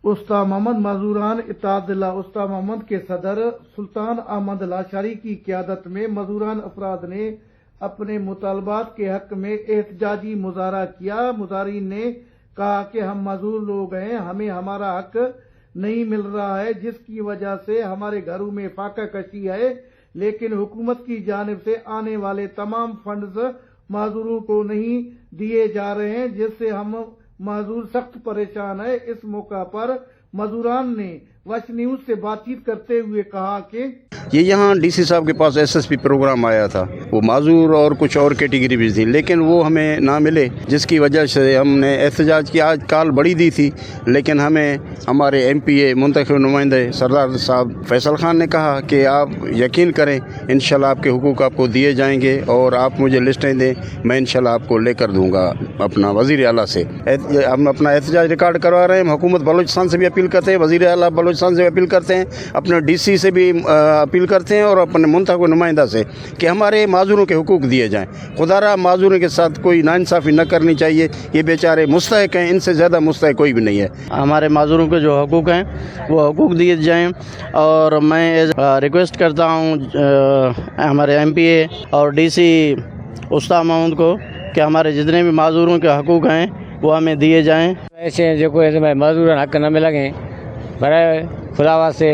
उस्ताद मोहम्मद मजूरान इत्तेहादुल्लाह उस्ताद मोहम्मद के सदर सुल्तान अहमद लाशारी की क़यादत में मजूरान अफराद ने अपने मुतालबात के हक में एहतजाजी मुजाहरा किया। मुजाहिरीन ने कहा कि हम मजदूर लोग हैं, हमें हमारा हक नहीं मिल रहा है, जिसकी वजह से हमारे घरों में फाका कशी है, लेकिन हुकूमत की जानिब से आने वाले तमाम फंड्स मजदूरों को नहीं दिए जा रहे हैं, जिससे हम मजदूर सख्त परेशान है। इस मौका पर मजदूरान ने वश न्यूज से बातचीत करते हुए कहा कि ये यहाँ डीसी साहब के पास एसएसपी प्रोग्राम आया था, वो माजूर और कुछ और कैटेगरी भी थी, लेकिन वो हमें ना मिले, जिसकी वजह से हमने एहतजाज की। आज कॉल बड़ी दी थी, लेकिन हमें हमारे एमपीए मुंतखब नुमाइंदे सरदार साहब फैसल खान ने कहा कि आप यकीन करें, इंशाल्लाह आपके हुकूक आपको दिए जाएंगे और आप मुझे लिस्टें दें, मैं इंशाल्लाह आपको लेकर दूंगा अपना वज़ीर आला से। हम अपना एहतजाज रिकॉर्ड करवा रहे हैं। हुकूमत बलूचिस्तान से भी अपील करते हैं, वज़ीर आला बलूचिस्तान से भी अपील करते हैं, अपने डीसी से भी अपील करते हैं और अपने मुंतखब नुमाइंदा से कि हमारे माजूरों के हुकूक दिए जाएं। खुदारा माजूरों के साथ कोई नाइंसाफ़ी न करनी चाहिए, ये बेचारे मुस्तहिक हैं, इनसे ज़्यादा मुस्तहिक कोई भी नहीं है। हमारे माजूरों के जो हुकूक हैं वो हुकूक दिए जाएं, और मैं रिक्वेस्ट करता हूँ हमारे एमपीए और डीसी उस्ताद मोहम्मद को कि हमारे जितने भी माजूरों के हुकूक हैं वो हमें दिए जाएं। ऐसे जो कोई मजदूर हक न मिलेंगे, बड़े खुदा से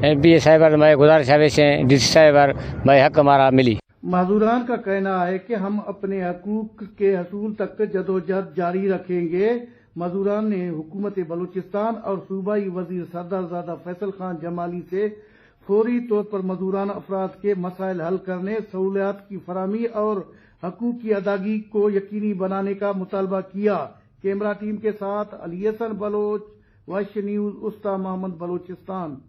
एमपीए साहिब मैं गुजारिश है डीसी साहिब मैं हक हमारा मिली। मजदूरान का कहना है कि हम अपने हकूक के हसूल तक जदोजहद जारी रखेंगे। मजदूरान ने हुकूमत बलूचिस्तान और सूबाई वजीर सरदारजादा फैसल खान जमाली से फौरी तौर पर मजदूरान अफराद के मसाइल हल करने, सहूलियात की फराहमी और हकूक की अदायगी को यकीनी बनाने का मुतालबा किया। कैमरा टीम के साथ अली हसन बलोच, वश न्यूज, उस्ताद मोहम्मद बलूचिस्तान।